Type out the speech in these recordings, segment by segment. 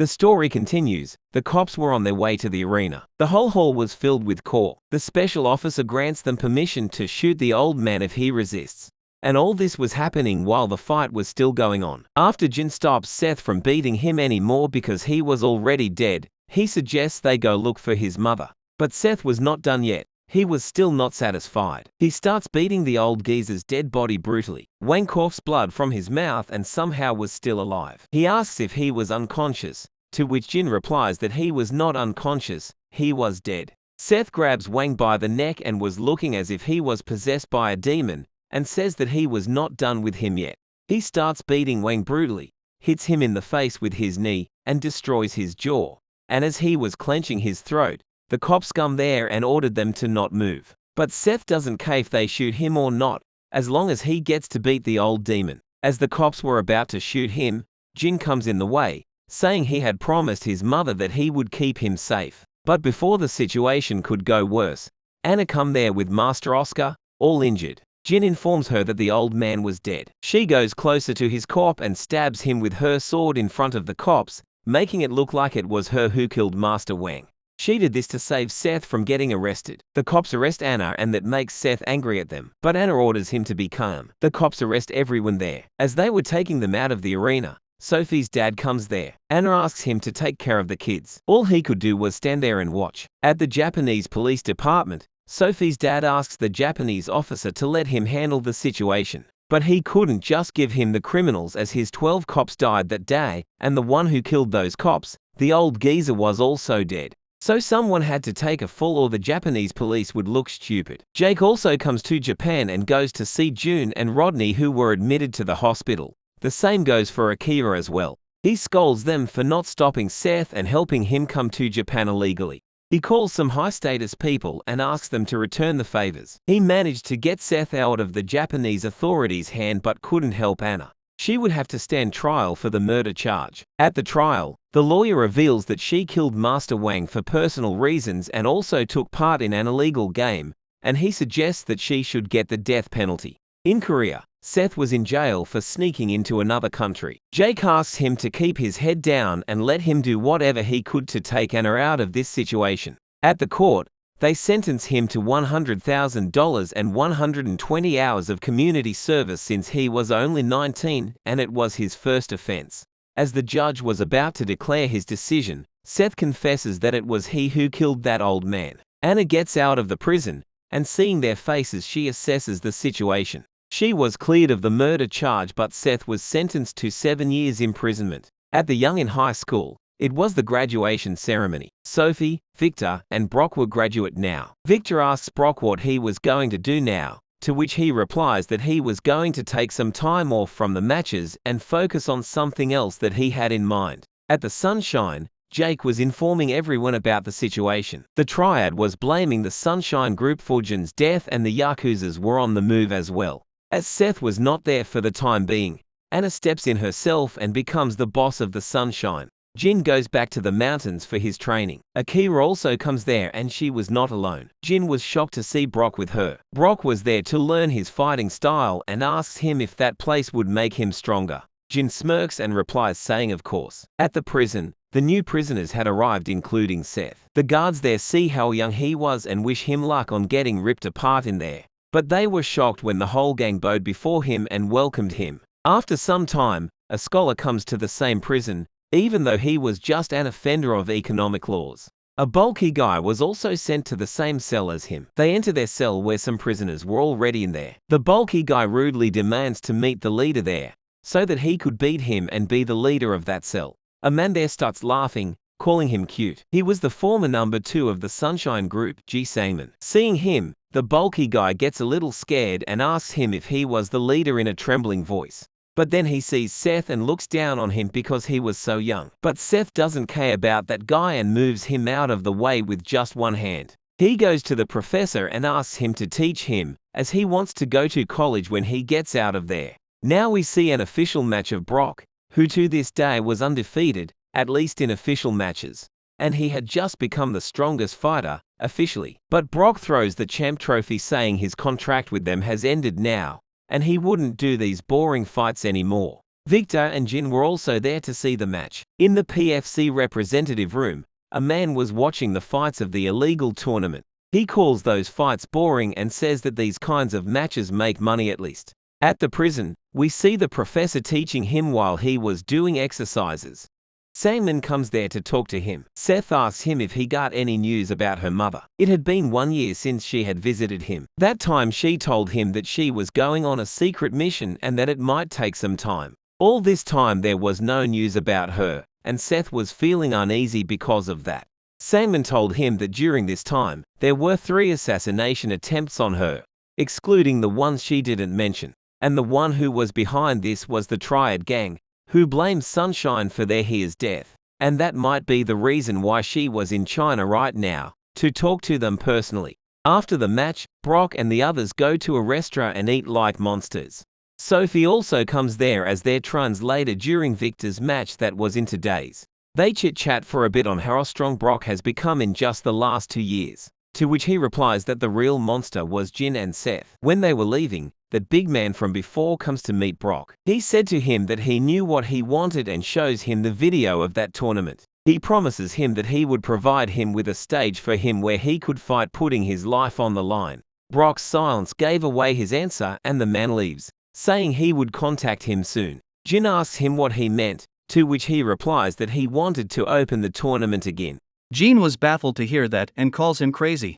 The story continues. The cops were on their way to the arena. The whole hall was filled with core. The special officer grants them permission to shoot the old man if he resists. And all this was happening while the fight was still going on. After Jin stops Seth from beating him anymore because he was already dead, he suggests they go look for his mother. But Seth was not done yet. He was still not satisfied. He starts beating the old geezer's dead body brutally. Wang coughs blood from his mouth and somehow was still alive. He asks if he was unconscious, to which Jin replies that he was not unconscious, he was dead. Seth grabs Wang by the neck and was looking as if he was possessed by a demon, and says that he was not done with him yet. He starts beating Wang brutally, hits him in the face with his knee, and destroys his jaw. And as he was clenching his throat, the cops come there and ordered them to not move. But Seth doesn't care if they shoot him or not, as long as he gets to beat the old demon. As the cops were about to shoot him, Jin comes in the way, saying he had promised his mother that he would keep him safe. But before the situation could go worse, Anna come there with Master Oscar, all injured. Jin informs her that the old man was dead. She goes closer to his corpse and stabs him with her sword in front of the cops, making it look like it was her who killed Master Wang. She did this to save Seth from getting arrested. The cops arrest Anna and that makes Seth angry at them. But Anna orders him to be calm. The cops arrest everyone there. As they were taking them out of the arena, Sophie's dad comes there. Anna asks him to take care of the kids. All he could do was stand there and watch. At the Japanese police department, Sophie's dad asks the Japanese officer to let him handle the situation. But he couldn't just give him the criminals as his 12 cops died that day, and the one who killed those cops, the old geezer, was also dead. So someone had to take a fall or the Japanese police would look stupid. Jake also comes to Japan and goes to see June and Rodney, who were admitted to the hospital. The same goes for Akira as well. He scolds them for not stopping Seth and helping him come to Japan illegally. He calls some high-status people and asks them to return the favors. He managed to get Seth out of the Japanese authorities' hand but couldn't help Anna. She would have to stand trial for the murder charge. At the trial, the lawyer reveals that she killed Master Wang for personal reasons and also took part in an illegal game, and he suggests that she should get the death penalty. In Korea, Seth was in jail for sneaking into another country. Jake asks him to keep his head down and let him do whatever he could to take Anna out of this situation. At the court, they sentence him to $100,000 and 120 hours of community service since he was only 19 and it was his first offense. As the judge was about to declare his decision, Seth confesses that it was he who killed that old man. Anna gets out of the prison, and seeing their faces she assesses the situation. She was cleared of the murder charge but Seth was sentenced to 7 years imprisonment. At the Young in high school, it was the graduation ceremony. Sophie, Victor, and Brock were graduate now. Victor asks Brock what he was going to do now, to which he replies that he was going to take some time off from the matches and focus on something else that he had in mind. At the Sunshine, Jake was informing everyone about the situation. The Triad was blaming the Sunshine Group for Jin's death and the Yakuzas were on the move as well. As Seth was not there for the time being, Anna steps in herself and becomes the boss of the Sunshine. Jin goes back to the mountains for his training. Akira also comes there and she was not alone. Jin was shocked to see Brock with her. Brock was there to learn his fighting style and asks him if that place would make him stronger. Jin smirks and replies saying of course. At the prison, the new prisoners had arrived including Seth. The guards there see how young he was and wish him luck on getting ripped apart in there. But they were shocked when the whole gang bowed before him and welcomed him. After some time, a scholar comes to the same prison, even though he was just an offender of economic laws. A bulky guy was also sent to the same cell as him. They enter their cell where some prisoners were already in there. The bulky guy rudely demands to meet the leader there, so that he could beat him and be the leader of that cell. A man there starts laughing, calling him cute. He was the former number 2 of the Sunshine Group, Ji Sangman. Seeing him, the bulky guy gets a little scared and asks him if he was the leader in a trembling voice. But then he sees Seth and looks down on him because he was so young. But Seth doesn't care about that guy and moves him out of the way with just one hand. He goes to the professor and asks him to teach him, as he wants to go to college when he gets out of there. Now we see an official match of Brock, who to this day was undefeated, at least in official matches. And he had just become the strongest fighter, officially. But Brock throws the champ trophy saying his contract with them has ended now, and he wouldn't do these boring fights anymore. Victor and Jin were also there to see the match. In the PFC representative room, a man was watching the fights of the illegal tournament. He calls those fights boring and says that these kinds of matches make money at least. At the prison, we see the professor teaching him while he was doing exercises. Sangmin comes there to talk to him. Seth asks him if he got any news about her mother. It had been 1 year since she had visited him. That time she told him that she was going on a secret mission and that it might take some time. All this time there was no news about her, and Seth was feeling uneasy because of that. Sangmin told him that during this time, there were 3 assassination attempts on her, excluding the ones she didn't mention. And the one who was behind this was the Triad gang, who blames Sunshine for his death. And that might be the reason why she was in China right now, to talk to them personally. After the match, Brock and the others go to a restaurant and eat like monsters. Sophie also comes there as their translator during Victor's match that was in today's. They chit-chat for a bit on how strong Brock has become in just the last 2 years, to which he replies that the real monster was Jin and Seth. When they were leaving, that big man from before comes to meet Brock. He said to him that he knew what he wanted and shows him the video of that tournament. He promises him that he would provide him with a stage for him where he could fight, putting his life on the line. Brock's silence gave away his answer and the man leaves, saying he would contact him soon. Jin asks him what he meant, to which he replies that he wanted to open the tournament again. Jin was baffled to hear that and calls him crazy.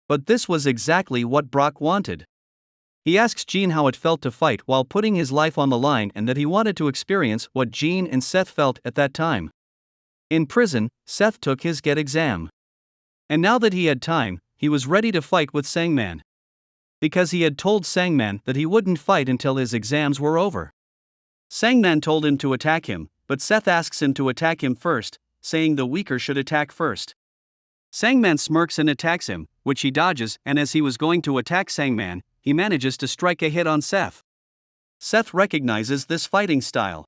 But this was exactly what Brock wanted. He asks Jin how it felt to fight while putting his life on the line and that he wanted to experience what Jin and Seth felt at that time. In prison, Seth took his GET exam. And now that he had time, he was ready to fight with Sangman. Because he had told Sangman that he wouldn't fight until his exams were over. Sangman told him to attack him, but Seth asks him to attack him first, saying the weaker should attack first. Sangman smirks and attacks him, which he dodges, and as he was going to attack Sangman, he manages to strike a hit on Seth. Seth recognizes this fighting style.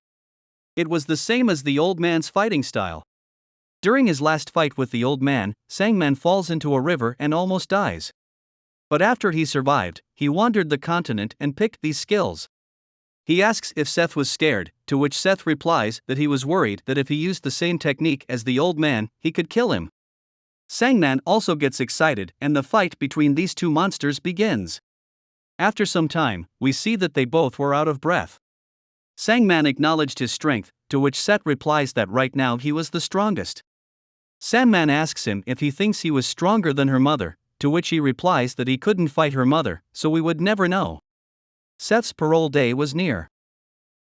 It was the same as the old man's fighting style. During his last fight with the old man, Sangman falls into a river and almost dies. But after he survived, he wandered the continent and picked these skills. He asks if Seth was scared, to which Seth replies that he was worried that if he used the same technique as the old man, he could kill him. Sangman also gets excited and the fight between these two monsters begins. After some time, we see that they both were out of breath. Sangman acknowledged his strength, to which Seth replies that right now he was the strongest. Sangman asks him if he thinks he was stronger than her mother, to which he replies that he couldn't fight her mother, so we would never know. Seth's parole day was near.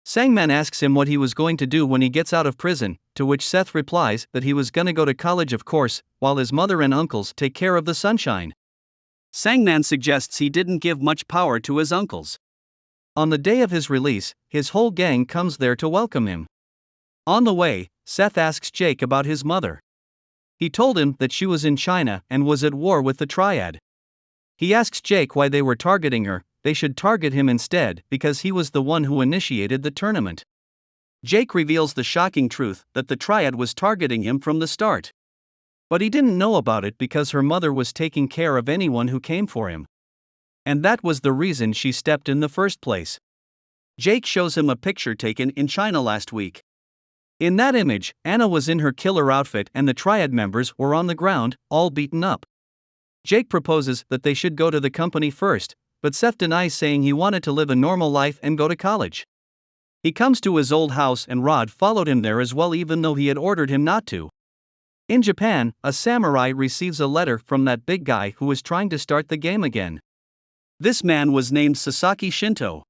Sangman asks him what he was going to do when he gets out of prison, to which Seth replies that he was gonna go to college of course, while his mother and uncles take care of the Sunshine. Sangman suggests he didn't give much power to his uncles. On the day of his release, his whole gang comes there to welcome him. On the way, Seth asks Jake about his mother. He told him that she was in China and was at war with the Triad. He asks Jake why they were targeting her. They should target him instead because he was the one who initiated the tournament. Jake reveals the shocking truth that the Triad was targeting him from the start. But he didn't know about it because her mother was taking care of anyone who came for him. And that was the reason she stepped in the first place. Jake shows him a picture taken in China last week. In that image, Anna was in her killer outfit and the Triad members were on the ground, all beaten up. Jake proposes that they should go to the company first, but Seth denies, saying he wanted to live a normal life and go to college. He comes to his old house and Rod followed him there as well, even though he had ordered him not to. In Japan, a samurai receives a letter from that big guy who was trying to start the game again. This man was named Sasaki Shinto.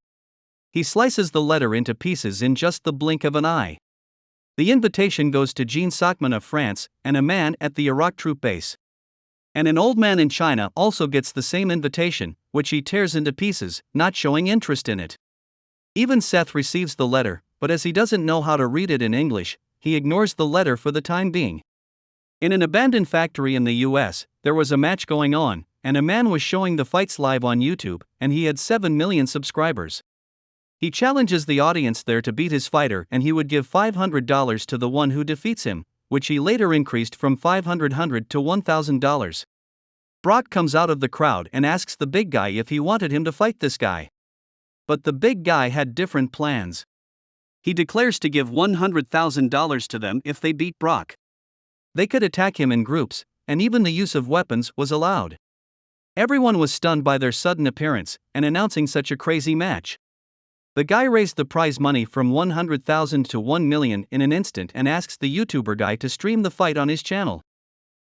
He slices the letter into pieces in just the blink of an eye. The invitation goes to Jean Sakman of France and a man at the Iraq troop base. And an old man in China also gets the same invitation, which he tears into pieces, not showing interest in it. Even Seth receives the letter, but as he doesn't know how to read it in English, he ignores the letter for the time being. In an abandoned factory in the US, there was a match going on, and a man was showing the fights live on YouTube, and he had 7 million subscribers. He challenges the audience there to beat his fighter and he would give $500 to the one who defeats him, which he later increased from $500 to $1,000. Brock comes out of the crowd and asks the big guy if he wanted him to fight this guy. But the big guy had different plans. He declares to give $100,000 to them if they beat Brock. They could attack him in groups, and even the use of weapons was allowed. Everyone was stunned by their sudden appearance and announcing such a crazy match. The guy raised the prize money from $100,000 to $1 million in an instant and asks the YouTuber guy to stream the fight on his channel.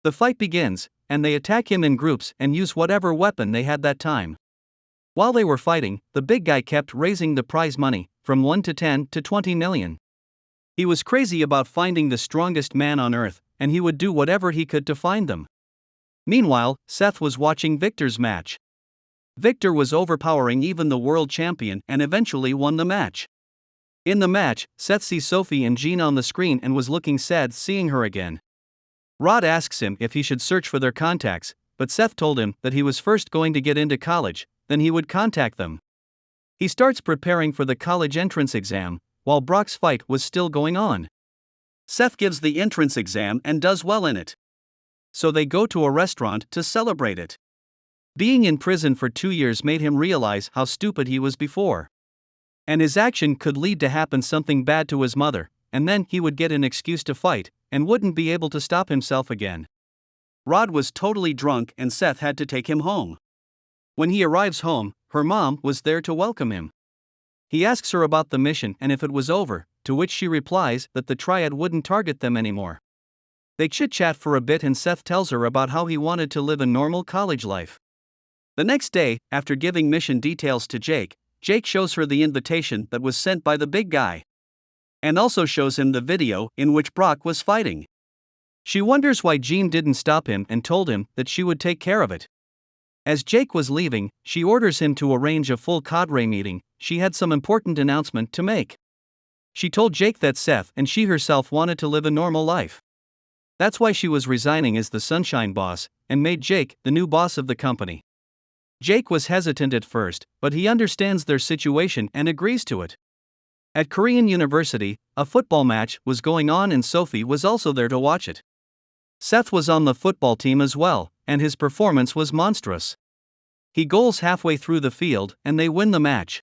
The fight begins, and they attack him in groups and use whatever weapon they had that time. While they were fighting, the big guy kept raising the prize money from 1 to 10 to 20 million. He was crazy about finding the strongest man on earth, and he would do whatever he could to find them. Meanwhile, Seth was watching Victor's match. Victor was overpowering even the world champion and eventually won the match. In the match, Seth sees Sophie and Jean on the screen and was looking sad seeing her again. Rod asks him if he should search for their contacts, but Seth told him that he was first going to get into college, then he would contact them. He starts preparing for the college entrance exam, while Brock's fight was still going on. Seth gives the entrance exam and does well in it. So they go to a restaurant to celebrate it. Being in prison for 2 years made him realize how stupid he was before. And his action could lead to happen something bad to his mother, and then he would get an excuse to fight, and wouldn't be able to stop himself again. Rod was totally drunk and Seth had to take him home. When he arrives home, her mom was there to welcome him. He asks her about the mission and if it was over, to which she replies that the triad wouldn't target them anymore. They chit-chat for a bit and Seth tells her about how he wanted to live a normal college life. The next day, after giving mission details to Jake shows her the invitation that was sent by the big guy. And also shows him the video in which Brock was fighting. She wonders why Jean didn't stop him and told him that she would take care of it. As Jake was leaving, she orders him to arrange a full cadre meeting. She had some important announcement to make. She told Jake that Seth and she herself wanted to live a normal life. That's why she was resigning as the Sunshine Boss, and made Jake the new boss of the company. Jake was hesitant at first, but he understands their situation and agrees to it. At Korean University, a football match was going on and Sophie was also there to watch it. Seth was on the football team as well, and his performance was monstrous. He goals halfway through the field and they win the match.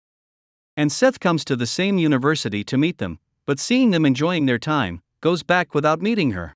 And Seth comes to the same university to meet them, but seeing them enjoying their time, goes back without meeting her.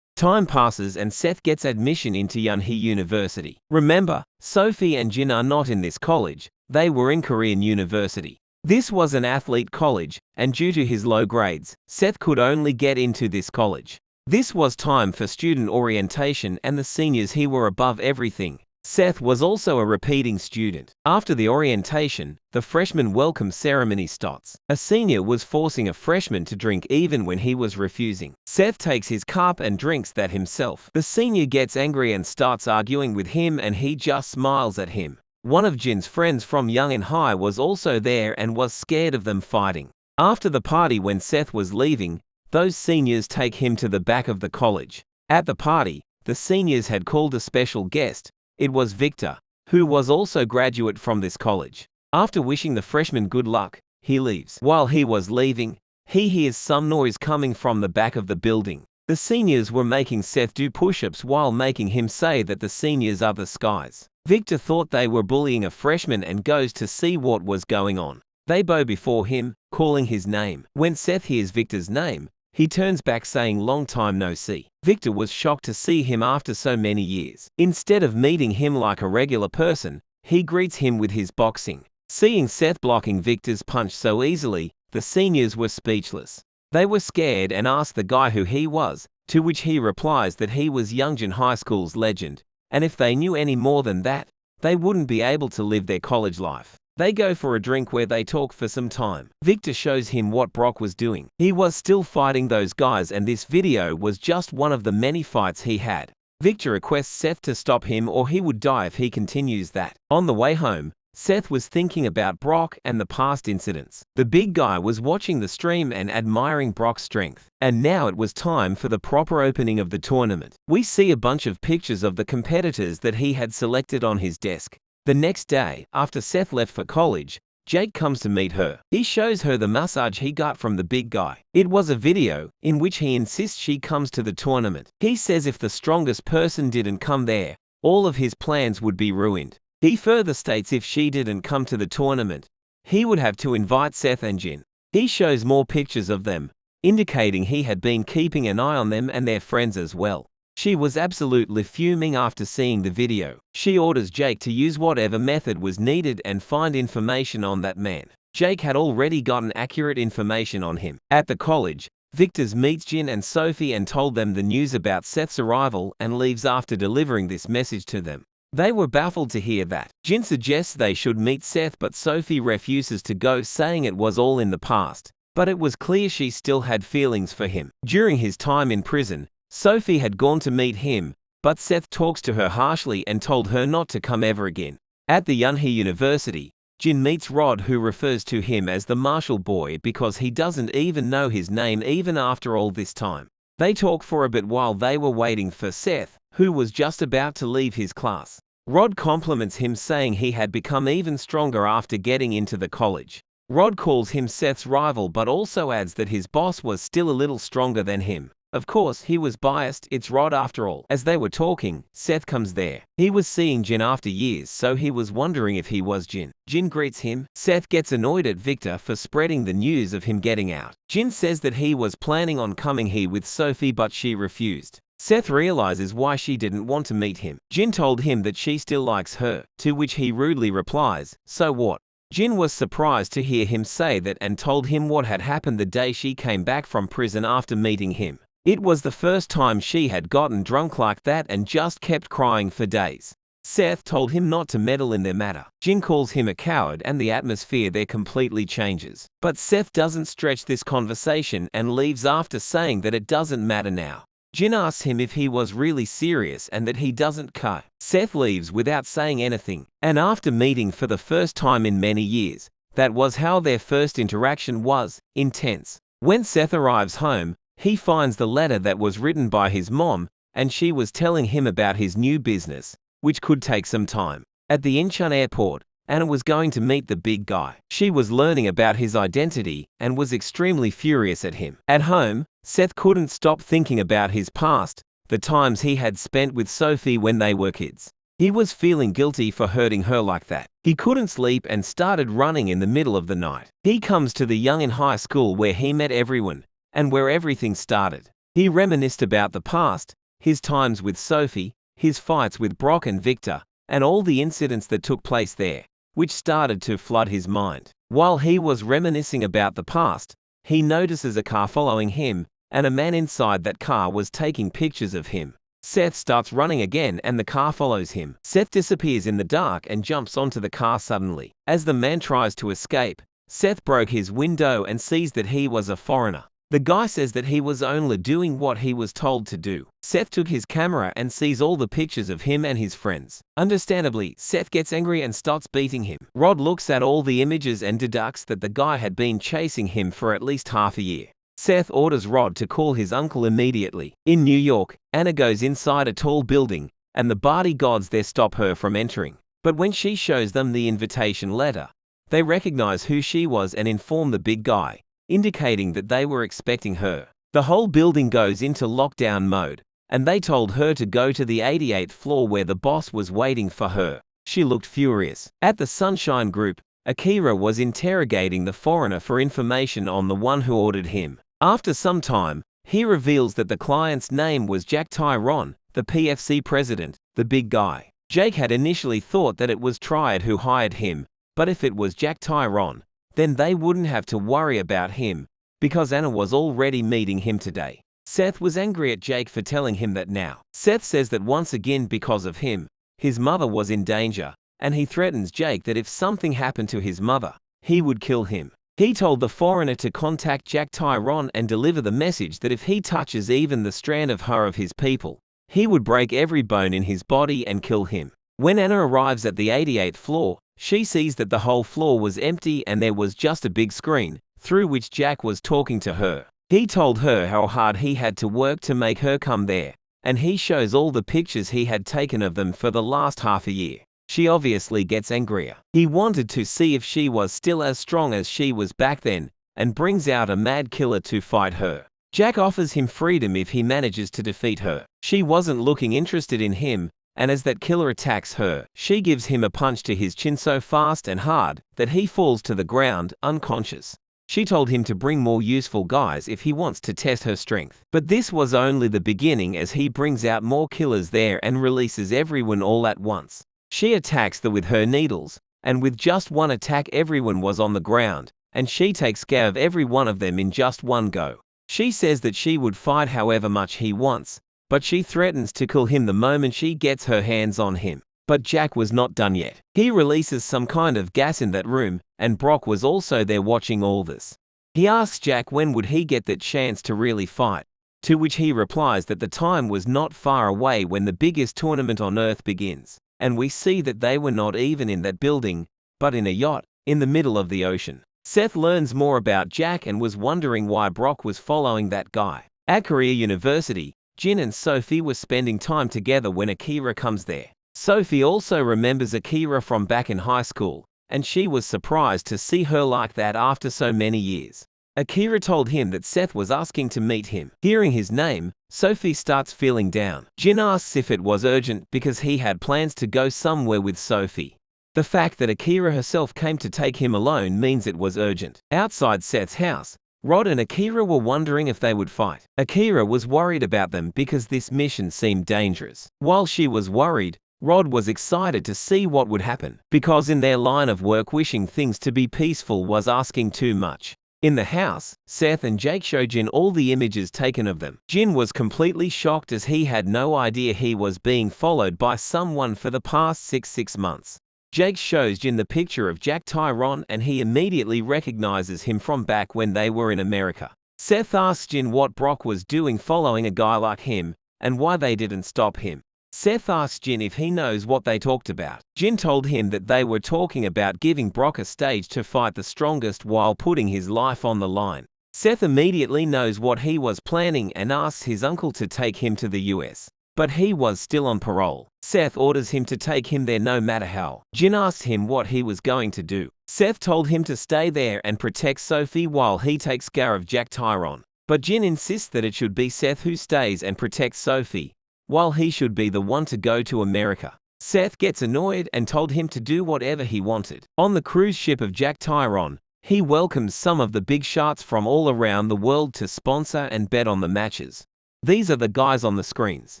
Time passes and Seth gets admission into Yunhee University. Remember, Sophie and Jin are not in this college, they were in Korean University. This was an athlete college, and due to his low grades, Seth could only get into this college. This was time for student orientation and the seniors he were above everything. Seth was also a repeating student. After the orientation, the freshman welcome ceremony starts. A senior was forcing a freshman to drink even when he was refusing. Seth takes his cup and drinks that himself. The senior gets angry and starts arguing with him and he just smiles at him. One of Jin's friends from Young and High was also there and was scared of them fighting. After the party when Seth was leaving, those seniors take him to the back of the college. At the party, the seniors had called a special guest. It was Victor, who was also graduate from this college. After wishing the freshman good luck, he leaves. While he was leaving, he hears some noise coming from the back of the building. The seniors were making Seth do push-ups while making him say that the seniors are the skies. Victor thought they were bullying a freshman and goes to see what was going on. They bow before him, calling his name. When Seth hears Victor's name, he turns back saying long time no see. Victor was shocked to see him after so many years. Instead of meeting him like a regular person, he greets him with his boxing. Seeing Seth blocking Victor's punch so easily, the seniors were speechless. They were scared and asked the guy who he was, to which he replies that he was Youngjin High School's legend, and if they knew any more than that, they wouldn't be able to live their college life. They go for a drink where they talk for some time. Victor shows him what Brock was doing. He was still fighting those guys and this video was just one of the many fights he had. Victor requests Seth to stop him or he would die if he continues that. On the way home, Seth was thinking about Brock and the past incidents. The big guy was watching the stream and admiring Brock's strength. And now it was time for the proper opening of the tournament. We see a bunch of pictures of the competitors that he had selected on his desk. The next day, after Seth left for college, Jake comes to meet her. He shows her the massage he got from the big guy. It was a video in which he insists she comes to the tournament. He says if the strongest person didn't come there, all of his plans would be ruined. He further states if she didn't come to the tournament, he would have to invite Seth and Jin. He shows more pictures of them, indicating he had been keeping an eye on them and their friends as well. She was absolutely fuming after seeing the video. She orders Jake to use whatever method was needed and find information on that man. Jake had already gotten accurate information on him. At the college, Victor meets Jin and Sophie and told them the news about Seth's arrival and leaves after delivering this message to them. They were baffled to hear that. Jin suggests they should meet Seth, but Sophie refuses to go, saying it was all in the past. But it was clear she still had feelings for him. During his time in prison, Sophie had gone to meet him, but Seth talks to her harshly and told her not to come ever again. At the Yunhee University, Jin meets Rod, who refers to him as the Marshall boy because he doesn't even know his name even after all this time. They talk for a bit while they were waiting for Seth, who was just about to leave his class. Rod compliments him, saying he had become even stronger after getting into the college. Rod calls him Seth's rival but also adds that his boss was still a little stronger than him. Of course, he was biased, it's Rod after all. As they were talking, Seth comes there. He was seeing Jin after years, so he was wondering if he was Jin. Jin greets him. Seth gets annoyed at Victor for spreading the news of him getting out. Jin says that he was planning on coming here with Sophie, but she refused. Seth realizes why she didn't want to meet him. Jin told him that she still likes her, to which he rudely replies, "So what?" Jin was surprised to hear him say that and told him what had happened the day she came back from prison after meeting him. It was the first time she had gotten drunk like that and just kept crying for days. Seth told him not to meddle in their matter. Jin calls him a coward and the atmosphere there completely changes. But Seth doesn't stretch this conversation and leaves after saying that it doesn't matter now. Jin asks him if he was really serious and that he doesn't care. Seth leaves without saying anything, and after meeting for the first time in many years, that was how their first interaction was, intense. When Seth arrives home, he finds the letter that was written by his mom, and she was telling him about his new business, which could take some time. At the Incheon airport, Anna was going to meet the big guy. She was learning about his identity and was extremely furious at him. At home, Seth couldn't stop thinking about his past, the times he had spent with Sophie when they were kids. He was feeling guilty for hurting her like that. He couldn't sleep and started running in the middle of the night. He comes to the Young in high school where he met everyone, and where everything started. He reminisced about the past, his times with Sophie, his fights with Brock and Victor, and all the incidents that took place there, which started to flood his mind. While he was reminiscing about the past, he notices a car following him, and a man inside that car was taking pictures of him. Seth starts running again and the car follows him. Seth disappears in the dark and jumps onto the car suddenly. As the man tries to escape, Seth broke his window and sees that he was a foreigner. The guy says that he was only doing what he was told to do. Seth took his camera and sees all the pictures of him and his friends. Understandably, Seth gets angry and starts beating him. Rod looks at all the images and deducts that the guy had been chasing him for at least half a year. Seth orders Rod to call his uncle immediately. In New York, Anna goes inside a tall building, and the bodyguards there stop her from entering. But when she shows them the invitation letter, they recognize who she was and inform the big guy, indicating that they were expecting her. The whole building goes into lockdown mode, and they told her to go to the 88th floor where the boss was waiting for her. She looked furious. At the Sunshine Group, Akira was interrogating the foreigner for information on the one who ordered him. After some time, he reveals that the client's name was Jack Tyrone, the PFC president, the big guy. Jake had initially thought that it was Triad who hired him, but if it was Jack Tyrone, then they wouldn't have to worry about him, because Anna was already meeting him today. Seth was angry at Jake for telling him that now. Seth says that once again because of him, his mother was in danger, and he threatens Jake that if something happened to his mother, he would kill him. He told the foreigner to contact Jack Tyrone and deliver the message that if he touches even the strand of hair of his people, he would break every bone in his body and kill him. When Anna arrives at the 88th floor, she sees that the whole floor was empty and there was just a big screen, through which Jack was talking to her. He told her how hard he had to work to make her come there, and he shows all the pictures he had taken of them for the last half a year. She obviously gets angrier. He wanted to see if she was still as strong as she was back then, and brings out a mad killer to fight her. Jack offers him freedom if he manages to defeat her. She wasn't looking interested in him, and as that killer attacks her, she gives him a punch to his chin so fast and hard that he falls to the ground, unconscious. She told him to bring more useful guys if he wants to test her strength. But this was only the beginning, as he brings out more killers there and releases everyone all at once. She attacks them with her needles, and with just one attack everyone was on the ground, and she takes care of every one of them in just one go. She says that she would fight however much he wants, but she threatens to kill him the moment she gets her hands on him. But Jack was not done yet. He releases some kind of gas in that room, and Brock was also there watching all this. He asks Jack when would he get that chance to really fight, to which he replies that the time was not far away when the biggest tournament on Earth begins. And we see that they were not even in that building, but in a yacht, in the middle of the ocean. Seth learns more about Jack and was wondering why Brock was following that guy. At Korea University, Jin and Sophie were spending time together when Akira comes there. Sophie also remembers Akira from back in high school, and she was surprised to see her like that after so many years. Akira told him that Seth was asking to meet him. Hearing his name, Sophie starts feeling down. Jin asks if it was urgent because he had plans to go somewhere with Sophie. The fact that Akira herself came to take him alone means it was urgent. Outside Seth's house, Rod and Akira were wondering if they would fight. Akira was worried about them because this mission seemed dangerous. While she was worried, Rod was excited to see what would happen, because in their line of work wishing things to be peaceful was asking too much. In the house, Seth and Jake show Jin all the images taken of them. Jin was completely shocked as he had no idea he was being followed by someone for the past six months. Jake shows Jin the picture of Jack Tyrone and he immediately recognizes him from back when they were in America. Seth asks Jin what Brock was doing following a guy like him, and why they didn't stop him. Seth asked Jin if he knows what they talked about. Jin told him that they were talking about giving Brock a stage to fight the strongest while putting his life on the line. Seth immediately knows what he was planning and asks his uncle to take him to the US. But he was still on parole. Seth orders him to take him there no matter how. Jin asked him what he was going to do. Seth told him to stay there and protect Sophie while he takes care of Jack Tyrone. But Jin insists that it should be Seth who stays and protects Sophie, while he should be the one to go to America. Seth gets annoyed and told him to do whatever he wanted. On the cruise ship of Jack Tyrone, he welcomes some of the big shots from all around the world to sponsor and bet on the matches. These are the guys on the screens.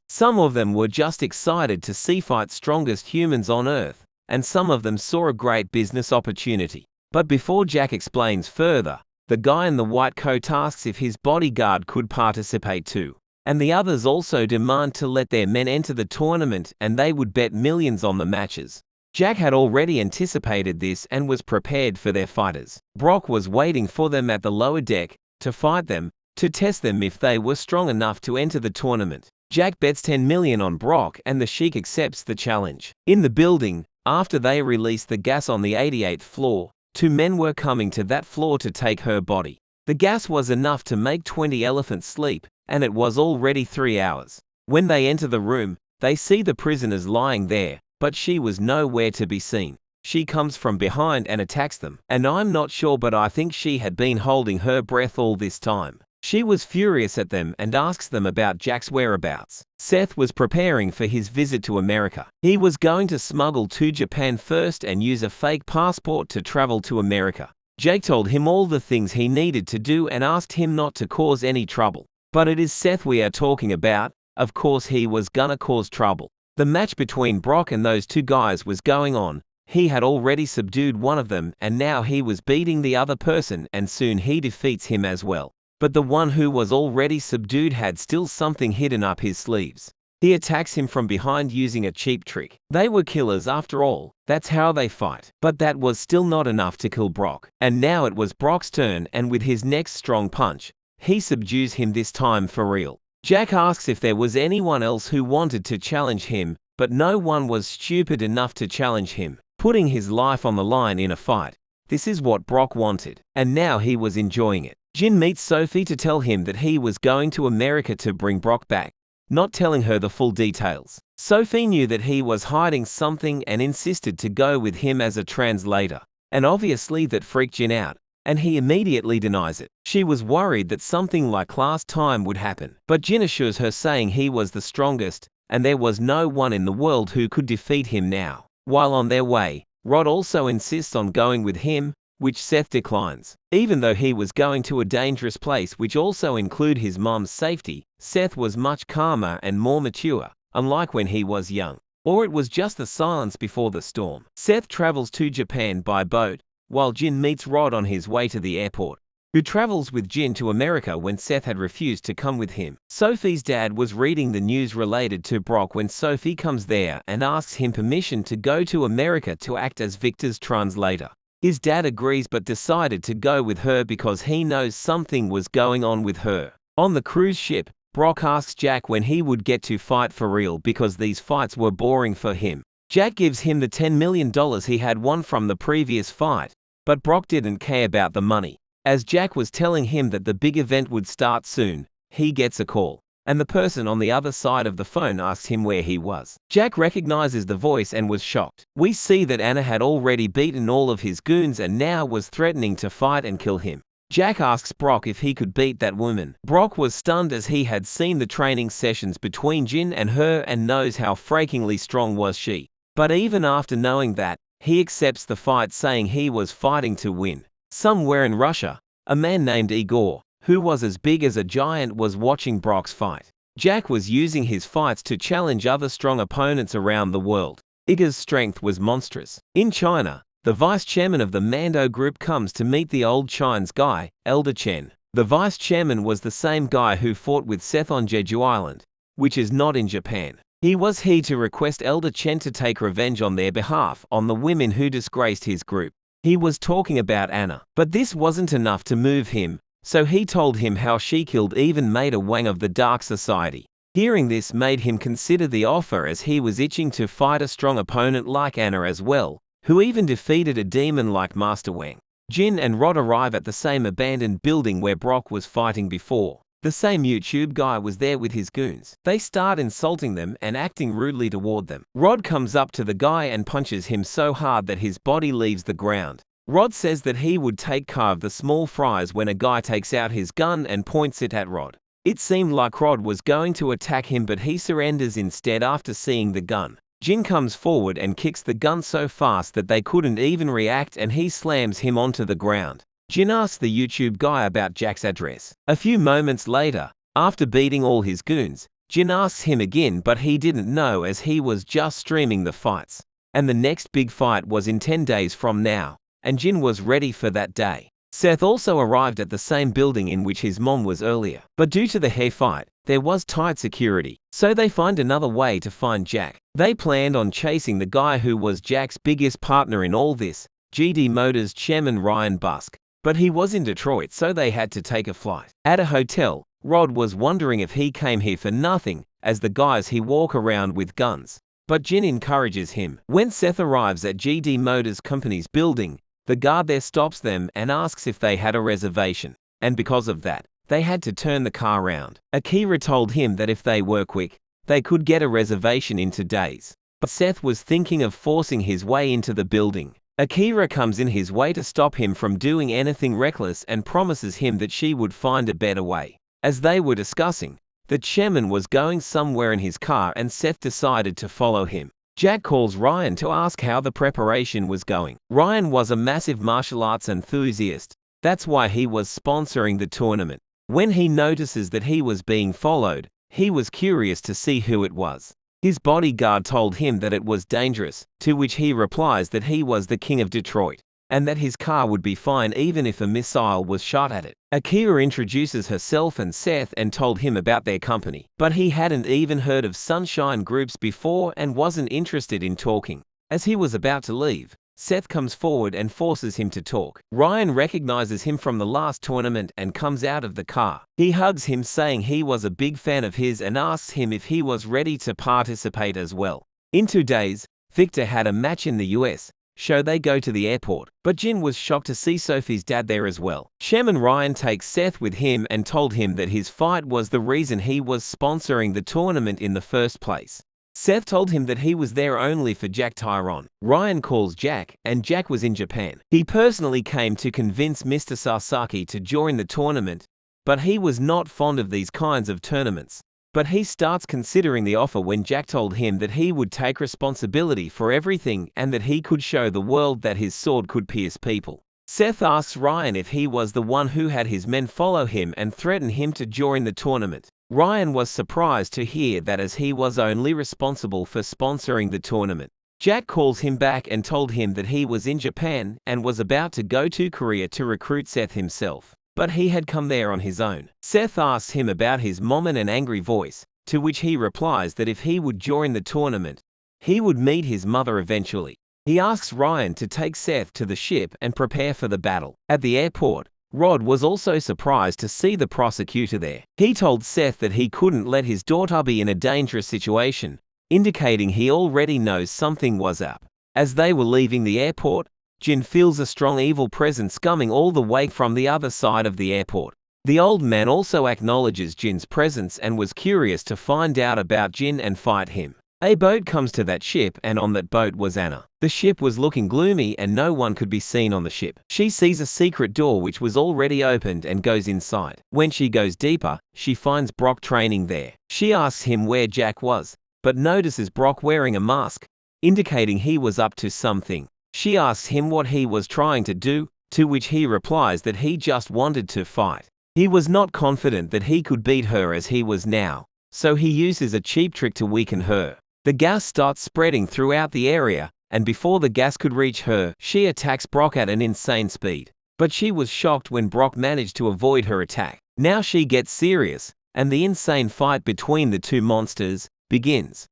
Some of them were just excited to see fight strongest humans on Earth, and some of them saw a great business opportunity. But before Jack explains further, the guy in the white coat asks if his bodyguard could participate too. And the others also demand to let their men enter the tournament and they would bet millions on the matches. Jack had already anticipated this and was prepared for their fighters. Brock was waiting for them at the lower deck to fight them, to test them if they were strong enough to enter the tournament. Jack bets 10 million on Brock and the Sheik accepts the challenge. In the building, after they released the gas on the 88th floor, 2 men were coming to that floor to take her body. The gas was enough to make 20 elephants sleep, and it was already 3 hours. When they enter the room, they see the prisoners lying there, but she was nowhere to be seen. She comes from behind and attacks them, and I'm not sure but I think she had been holding her breath all this time. She was furious at them and asks them about Jack's whereabouts. Seth was preparing for his visit to America. He was going to smuggle to Japan first and use a fake passport to travel to America. Jake told him all the things he needed to do and asked him not to cause any trouble. But it is Seth we are talking about. Of course he was gonna cause trouble. The match between Brock and those 2 guys was going on. He had already subdued one of them and now he was beating the other person and soon he defeats him as well. But the one who was already subdued had still something hidden up his sleeves. He attacks him from behind using a cheap trick. They were killers after all, that's how they fight. But that was still not enough to kill Brock. And now it was Brock's turn and with his next strong punch, he subdues him this time for real. Jack asks if there was anyone else who wanted to challenge him, but no one was stupid enough to challenge him, putting his life on the line in a fight. This is what Brock wanted, and now he was enjoying it. Jin meets Sophie to tell him that he was going to America to bring Brock back, not telling her the full details. Sophie knew that he was hiding something and insisted to go with him as a translator, and obviously that freaked Jin out, and he immediately denies it. She was worried that something like last time would happen, but Jin assures her saying he was the strongest, and there was no one in the world who could defeat him now. While on their way, Rod also insists on going with him, which Seth declines. Even though he was going to a dangerous place which also included his mom's safety, Seth was much calmer and more mature, unlike when he was young. Or it was just the silence before the storm. Seth travels to Japan by boat, while Jin meets Rod on his way to the airport, who travels with Jin to America when Seth had refused to come with him. Sophie's dad was reading the news related to Brock when Sophie comes there and asks him permission to go to America to act as Victor's translator. His dad agrees but decided to go with her because he knows something was going on with her. On the cruise ship, Brock asks Jack when he would get to fight for real because these fights were boring for him. Jack gives him the $10 million he had won from the previous fight, but Brock didn't care about the money. As Jack was telling him that the big event would start soon, he gets a call, and the person on the other side of the phone asks him where he was. Jack recognizes the voice and was shocked. We see that Anna had already beaten all of his goons and now was threatening to fight and kill him. Jack asks Brock if he could beat that woman. Brock was stunned as he had seen the training sessions between Jin and her and knows how freakingly strong was she. But even after knowing that, he accepts the fight, saying he was fighting to win. Somewhere in Russia, a man named Igor, who was as big as a giant, was watching Brock's fight. Jack was using his fights to challenge other strong opponents around the world. Igor's strength was monstrous. In China, the vice chairman of the Mando group comes to meet the old Chinese guy, Elder Chen. The vice chairman was the same guy who fought with Seth on Jeju Island, which is not in Japan. He was to request Elder Chen to take revenge on their behalf on the women who disgraced his group. He was talking about Anna, but this wasn't enough to move him, so he told him how she killed even Maida Wang of the Dark Society. Hearing this made him consider the offer, as he was itching to fight a strong opponent like Anna as well, who even defeated a demon like Master Wang. Jin and Rod arrive at the same abandoned building where Brock was fighting before. The same YouTube guy was there with his goons. They start insulting them and acting rudely toward them. Rod comes up to the guy and punches him so hard that his body leaves the ground. Rod says that he would take care of the small fries when a guy takes out his gun and points it at Rod. It seemed like Rod was going to attack him, but he surrenders instead after seeing the gun. Jin comes forward and kicks the gun so fast that they couldn't even react, and he slams him onto the ground. Jin asks the YouTube guy about Jack's address. A few moments later, after beating all his goons, Jin asks him again, but he didn't know as he was just streaming the fights. And the next big fight was in 10 days from now, and Jin was ready for that day. Seth also arrived at the same building in which his mom was earlier, but due to the hair fight, there was tight security, so they find another way to find Jack. They planned on chasing the guy who was Jack's biggest partner in all this, GD Motors chairman Ryan Busk. But he was in Detroit, so they had to take a flight. At a hotel, Rod was wondering if he came here for nothing, as the guys he walk around with guns. But Jin encourages him. When Seth arrives at GD Motors Company's building, the guard there stops them and asks if they had a reservation. And because of that, they had to turn the car around. Akira told him that if they were quick, they could get a reservation in 2 days. But Seth was thinking of forcing his way into the building. Akira comes in his way to stop him from doing anything reckless and promises him that she would find a better way. As they were discussing, the chairman was going somewhere in his car and Seth decided to follow him. Jack calls Ryan to ask how the preparation was going. Ryan was a massive martial arts enthusiast. That's why he was sponsoring the tournament. When he notices that he was being followed, he was curious to see who it was. His bodyguard told him that it was dangerous, to which he replies that he was the king of Detroit, and that his car would be fine even if a missile was shot at it. Akira introduces herself and Seth and told him about their company, but he hadn't even heard of Sunshine Groups before and wasn't interested in talking. As he was about to leave, Seth comes forward and forces him to talk. Ryan recognizes him from the last tournament and comes out of the car. He hugs him, saying he was a big fan of his, and asks him if he was ready to participate as well. In 2 days, Victor had a match in the US, so they go to the airport, but Jin was shocked to see Sophie's dad there as well. Chairman Ryan takes Seth with him and told him that his fight was the reason he was sponsoring the tournament in the first place. Seth told him that he was there only for Jack Tyrone. Ryan calls Jack, and Jack was in Japan. He personally came to convince Mr. Sasaki to join the tournament, but he was not fond of these kinds of tournaments. But he starts considering the offer when Jack told him that he would take responsibility for everything and that he could show the world that his sword could pierce people. Seth asks Ryan if he was the one who had his men follow him and threaten him to join the tournament. Ryan was surprised to hear that, as he was only responsible for sponsoring the tournament. Jack calls him back and told him that he was in Japan and was about to go to Korea to recruit Seth himself, but he had come there on his own. Seth asks him about his mom in an angry voice, to which he replies that if he would join the tournament, he would meet his mother eventually. He asks Ryan to take Seth to the ship and prepare for the battle. At the airport, Rod was also surprised to see the prosecutor there. He told Seth that he couldn't let his daughter be in a dangerous situation, indicating he already knows something was up. As they were leaving the airport, Jin feels a strong evil presence coming all the way from the other side of the airport. The old man also acknowledges Jin's presence and was curious to find out about Jin and fight him. A boat comes to that ship, and on that boat was Anna. The ship was looking gloomy and no one could be seen on the ship. She sees a secret door which was already opened and goes inside. When she goes deeper, she finds Brock training there. She asks him where Jack was, but notices Brock wearing a mask, indicating he was up to something. She asks him what he was trying to do, to which he replies that he just wanted to fight. He was not confident that he could beat her as he was now, so he uses a cheap trick to weaken her. The gas starts spreading throughout the area, and before the gas could reach her, she attacks Brock at an insane speed. But she was shocked when Brock managed to avoid her attack. Now she gets serious, and the insane fight between the two monsters begins.